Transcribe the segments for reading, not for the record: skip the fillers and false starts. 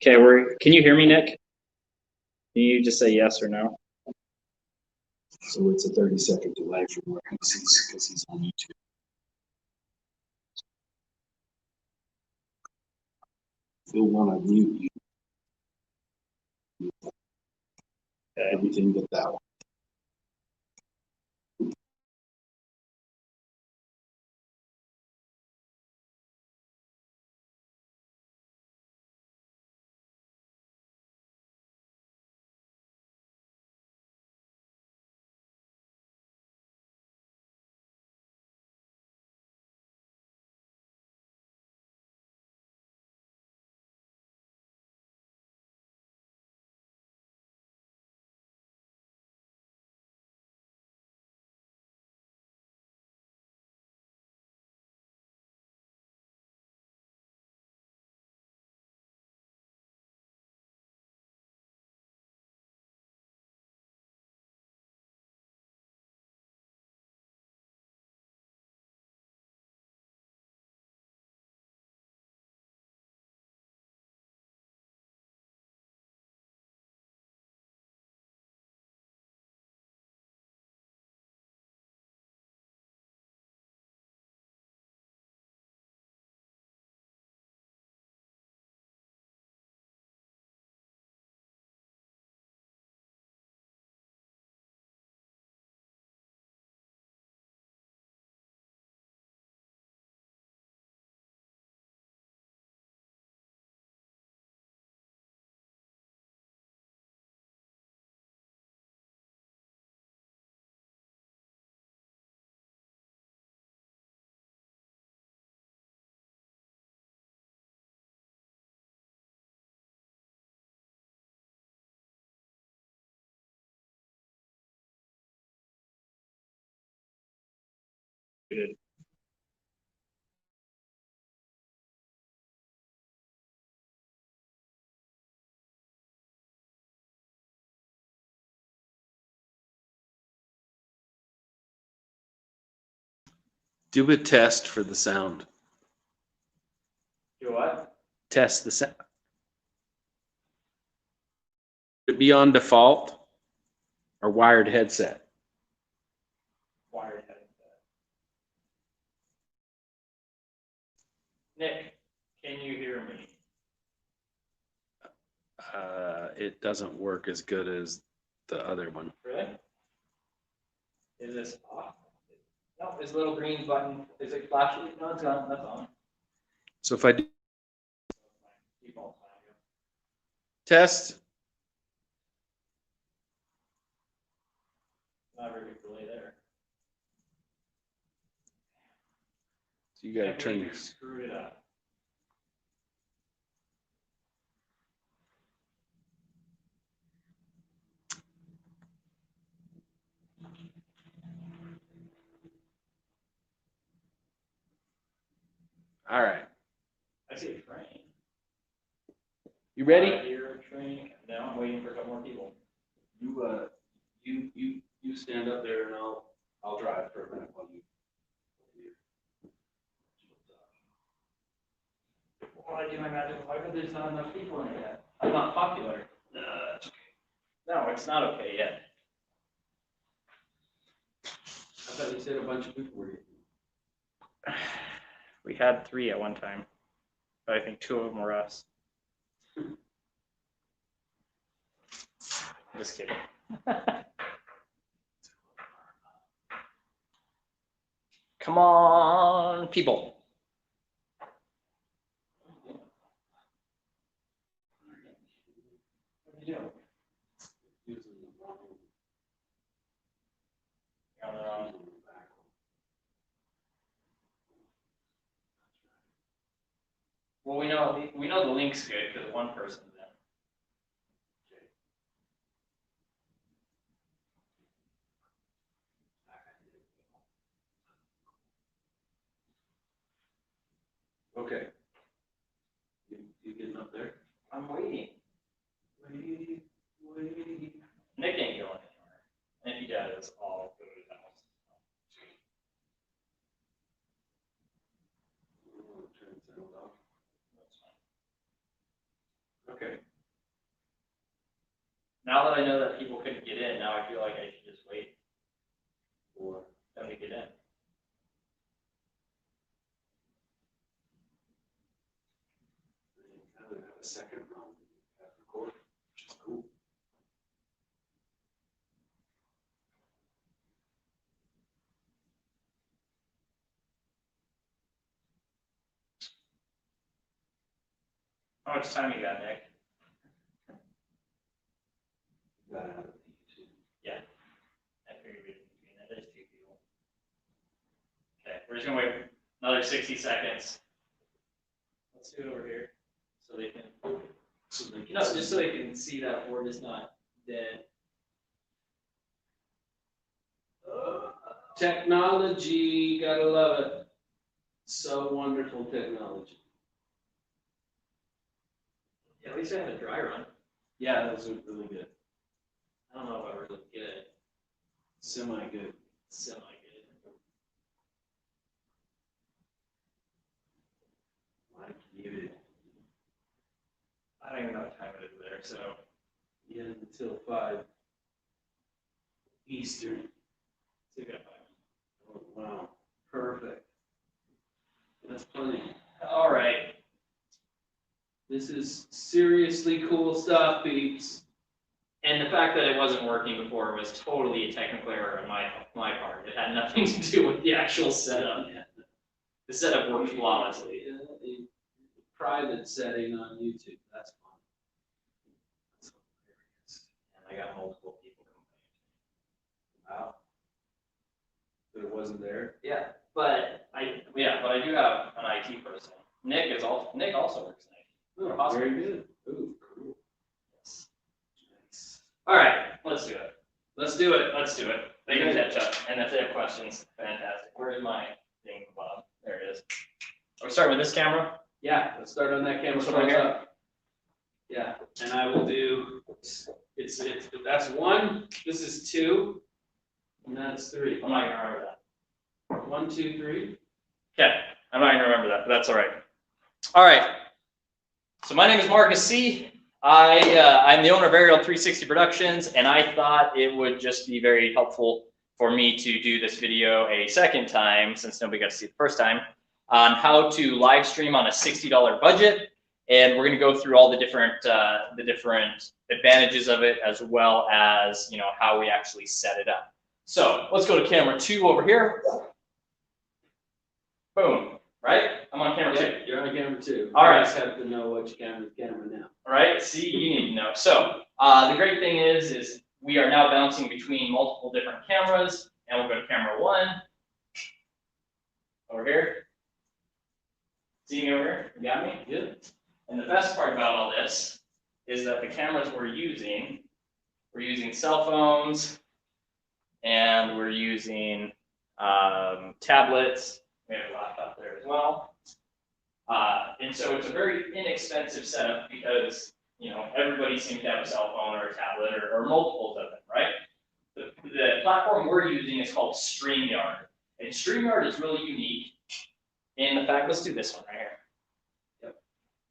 Okay, can you hear me, Nick? Can you just say yes or no? So it's a 30-second delay from where he sees because he's on YouTube. You'll want to mute you. Okay. Everything but that one. Good. Do a test for the sound. Do what? Test the sound. Should it be on default or wired headset? Wired headset. Nick, can you hear me? It doesn't work as good as the other one. Really? Is this off? No, this little green button, is it flashing? No, it's on, that's on. So if I do Default. test, Not very good delay there. so you gotta Can't turn believe your, you screwed it up. all right. I see a train. You ready? I hear a train. Now I'm waiting for a couple more people. You stand up there and I'll drive for a minute while you. While I do my magic, why would there's not enough people in it yet? I'm not popular. No, that's okay. No, it's not okay yet. I thought you said a bunch of people were. We had 3 at one time, but I think 2 of them were us. Just kidding. Come on, people. What are you doing? Well, we know the link's good because one person's in. Okay. You getting up there? I'm waiting. Wait. Nick ain't going anywhere. And if he does, I'll go to his house. Turn the sound off. That's fine. Okay. Now that I know that people couldn't get in, now I feel like I should just wait for them to get in. Now they have a second round at record, which is cool. How much time you got, Nick? Got out of the YouTube. Yeah. I figured we'd be in that. There's two people. Okay, we're just gonna wait another 60 seconds. Let's do it over here, so they can, So they can no, see- just so they can see that board is not dead. Technology, gotta love it. So wonderful technology. Yeah, at least I had a dry run. Yeah, those are really good. I don't know if I really good, Semi-good. semi-good. Like muted. I don't even know what time it is there, so. Yeah, until 5 Eastern. So you got 5. Oh, wow, perfect. That's plenty. All right. This is seriously cool stuff, peeps. And the fact that it wasn't working before was totally a technical error on my part. It had nothing to do with the actual setup. The setup worked flawlessly. A private setting on YouTube, that's fun. That's hilarious. And I got multiple people complaining. Wow. But it wasn't there? Yeah, but I do have an IT person. Nick also works in IT. Oh, Awesome. very good. Ooh, cool. Yes. Nice. All right, let's do it. Let's do it. They can catch up, and if they have questions, fantastic. Where is my thing, Bob? There it is. Are we starting with this camera? Yeah, let's start on that camera. This one right here? up. Yeah, and I will do, that's 1, this is 2, and that's 3. I'm not gonna remember that. 1, 2, 3. Okay, I'm not gonna remember that, but that's all right. All right. So my name is Marcus C. I'm the owner of Aerial 360 Productions, and I thought it would just be very helpful for me to do this video a second time, since nobody got to see it the first time, on how to live stream on a $60 budget. And we're going to go through all the different advantages of it, as well as, you know, how we actually set it up. So let's go to camera 2 over here. Boom. Right? I'm on camera 2. Yeah, you're on camera 2. All right. You guys have to know which camera's camera now. All right, see, you need to know. So the great thing is we are now bouncing between multiple different cameras, and we'll go to camera 1 over here. See me over here? You got me? Good. And the best part about all this is that the cameras we're using cell phones, and we're using tablets. We have a laptop there as well. And so it's a very inexpensive setup because, you know, everybody seems to have a cell phone or a tablet or multiples of them, right? The platform we're using is called StreamYard. And StreamYard is really unique in the fact, let's do this one right here. Yep.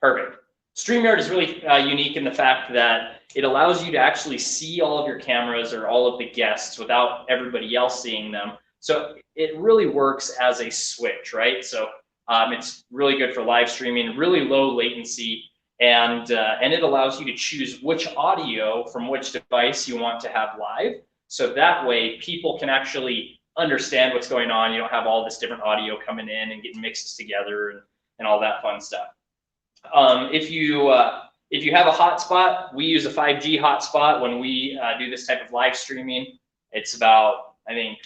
Perfect. StreamYard is really unique in the fact that it allows you to actually see all of your cameras or all of the guests without everybody else seeing them. So it really works as a switch, right? So it's really good for live streaming, really low latency, and it allows you to choose which audio from which device you want to have live. So that way people can actually understand what's going on. You don't have all this different audio coming in and getting mixed together and all that fun stuff. If you have a hotspot, we use a 5G hotspot when we do this type of live streaming. It's about, I think,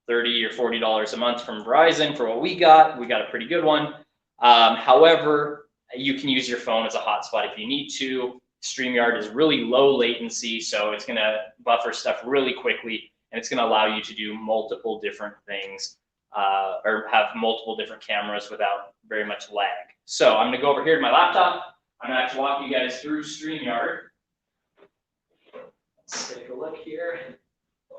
$30 or $40 a month from Verizon for what we got. We got a pretty good one. However, you can use your phone as a hotspot if you need to. StreamYard is really low latency, so it's gonna buffer stuff really quickly, and it's gonna allow you to do multiple different things or have multiple different cameras without very much lag. So I'm gonna go over here to my laptop. I'm gonna actually walk you guys through StreamYard. Let's take a look here.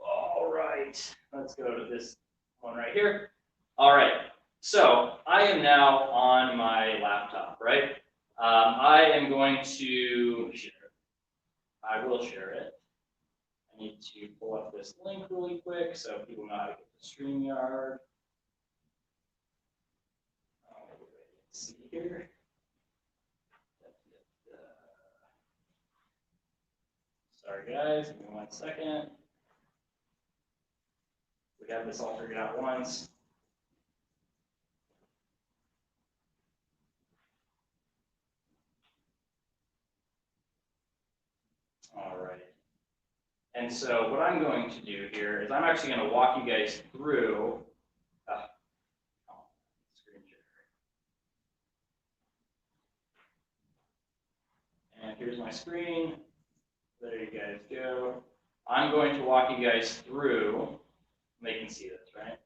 All right, let's go to this one right here. All right, so I am now on my laptop, right? I am going to share it. I will share it. I need to pull up this link really quick so people know how to get to StreamYard. Let's see here. Sorry guys, give me 1 second. We got this all figured out once. All right. And so what I'm going to do here is I'm actually going to walk you guys through screen share. And here's my screen. There you guys go. I'm going to walk you guys through, they can see this, right?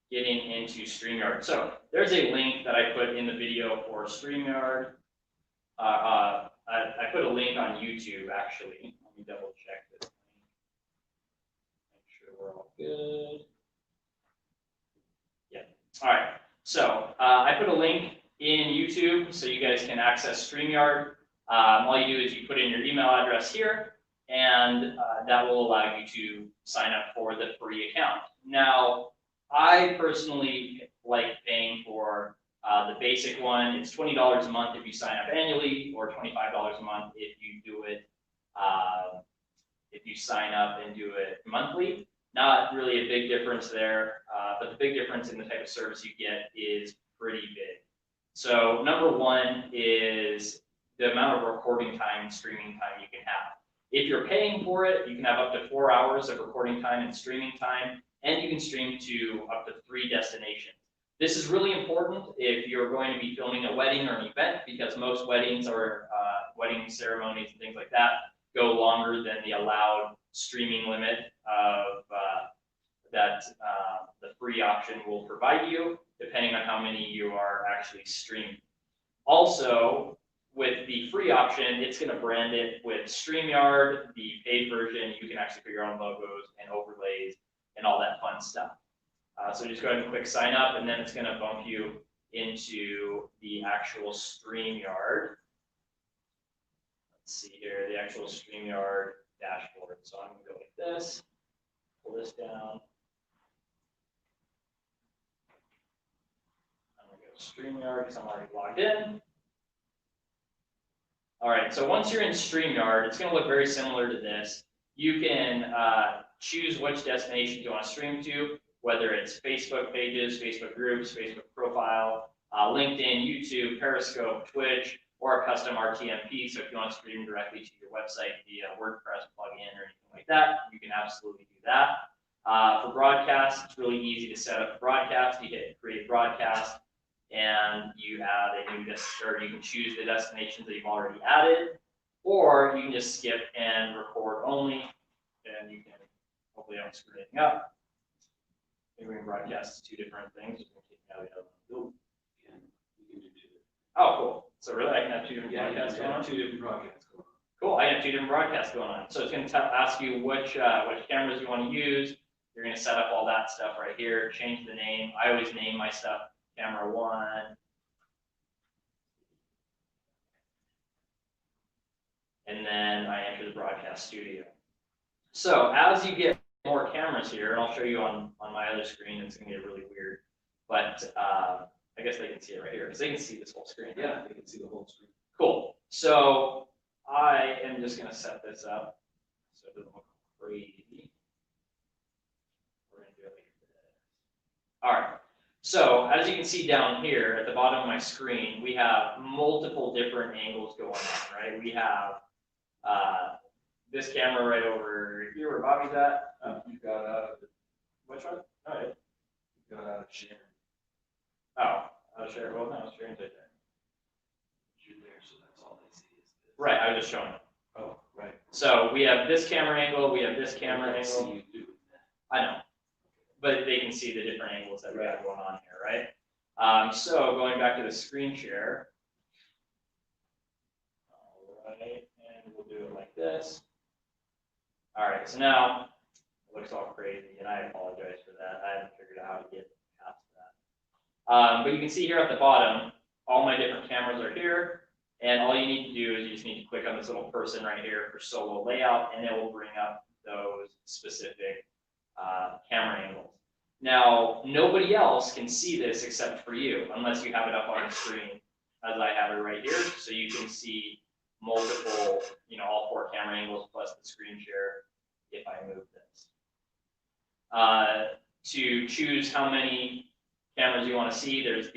Getting into StreamYard. So there's a link that I put in the video for StreamYard. I put a link on YouTube, actually. Let me double check this link. Make sure we're all good. Yeah. All right. So I put a link in YouTube so you guys can access StreamYard. All you do is you put in your email address here, and that will allow you to sign up for the free account. Now, I personally like paying for the basic one. It's $20 a month if you sign up annually, or $25 a month if you do it, if you sign up and do it monthly. Not really a big difference there, but the big difference in the type of service you get is pretty big. So number one is the amount of recording time and streaming time you can have. If you're paying for it, you can have up to 4 hours of recording time and streaming time, and you can stream to up to 3 destinations. This is really important if you're going to be filming a wedding or an event, because most weddings or wedding ceremonies and things like that go longer than the allowed streaming limit of that the free option will provide you, depending on how many you are actually streaming. Also, with the free option, it's going to brand it with StreamYard. The paid version, you can actually put your own logos and overlays and all that fun stuff. So just go ahead and click sign up, and then it's going to bump you into the actual StreamYard. Let's see here, the actual StreamYard dashboard. So I'm going to go like this, pull this down. I'm going to go to StreamYard because I'm already logged in. All right, so once you're in StreamYard, it's going to look very similar to this. You can choose which destination you want to stream to, whether it's Facebook pages, Facebook groups, Facebook profile, LinkedIn, YouTube, Periscope, Twitch, or a custom RTMP. So if you want to stream directly to your website via WordPress plugin or anything like that, you can absolutely do that. For broadcast, it's really easy to set up a broadcast. You hit create broadcast, and you add a new or you can choose the destinations that you've already added, or you can just skip and record only, and you can hopefully don't screw anything up. Maybe we can broadcast 2 different things. Oh, cool. So really, I can have 2 different broadcasts going on? 2 different broadcasts going on. Cool, I have 2 different broadcasts going on. So it's going to ask you which cameras you want to use. You're going to set up all that stuff right here, change the name. I always name my stuff camera 1. And then I enter the broadcast studio. So as you get more cameras here, and I'll show you on my other screen, it's going to get really weird. But I guess they can see it right here, because they can see this whole screen. Yeah, they can see the whole screen. Cool. So I am just going to set this up so it doesn't look crazy. We're going to do it like this. All right. So as you can see down here at the bottom of my screen, we have multiple different angles going on, right? We have this camera right over here where Bobby's at. You got out of it. Which one? Oh, yeah. You got out of sharing. Oh, I'll share. Well, no, sharing's right there. You're there, so that's all they see is this. Right, I was just showing it. Oh, right. So we have this camera angle, we have this camera They angle. see you doing that. I know, but they can see the different angles that we have going on here, right? So going back to the screen share. All right, and we'll do it like this. All right, so now it looks all crazy, and I apologize for that. I haven't figured out how to get past that. But you can see here at the bottom, all my different cameras are here. And all you need to do is you just need to click on this little person right here for solo layout, and it will bring up those specific camera angles. Now, nobody else can see this except for you, unless you have it up on the screen, as I have it right here. So you can see multiple, all 4 camera angles plus the screen share if I move this. To choose how many cameras you want to see, there's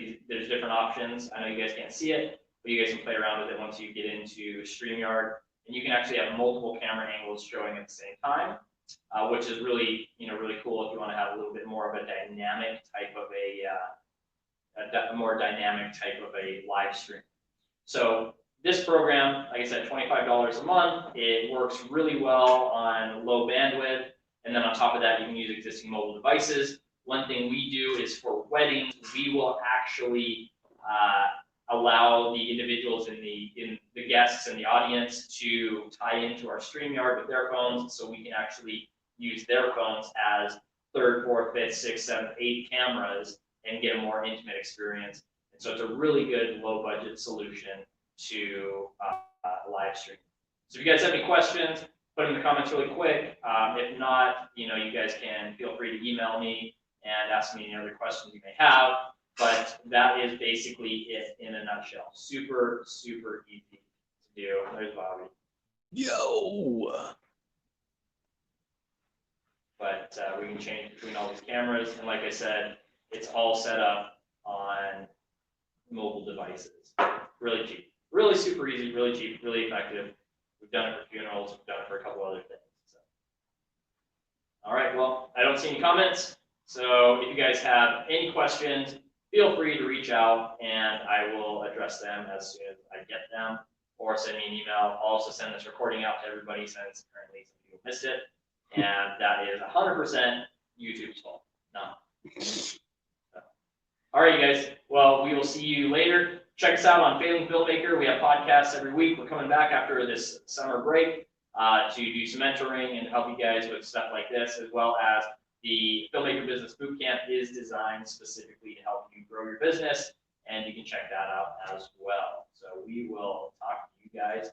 different options. I know you guys can't see it, but you guys can play around with it once you get into StreamYard. And you can actually have multiple camera angles showing at the same time, which is really, really cool if you want to have a little bit more of a dynamic type of a more dynamic type of a live stream. So this program, like I said, $25 a month. It works really well on low bandwidth. And then on top of that, you can use existing mobile devices. One thing we do is for weddings, we will actually allow the individuals in the guests and the audience to tie into our StreamYard with their phones, so we can actually use their phones as 3rd, 4th, 5th, 6th, 7th, 8th cameras and get a more intimate experience. And so it's a really good low budget solution to live stream. So if you guys have any questions, put them in the comments really quick. If not, you guys can feel free to email me and ask me any other questions you may have. But that is basically it in a nutshell. Super, super easy to do. There's Bobby. Yo. But we can change between all these cameras. And like I said, it's all set up on mobile devices. Really cheap. Really super easy, really cheap, really effective. We've done it for funerals. We've done it for a couple other things. So. All right, well, I don't see any comments. So if you guys have any questions, feel free to reach out and I will address them as soon as I get them, or send me an email. I'll also send this recording out to everybody since apparently some people missed it. And that is 100% YouTube's fault. No. So. All right, you guys. Well, we will see you later. Check us out on Failing Filmmaker. We have podcasts every week. We're coming back after this summer break to do some mentoring and help you guys with stuff like this, as well as the Filmmaker Business Bootcamp is designed specifically to help you grow your business, and you can check that out as well. So we will talk to you guys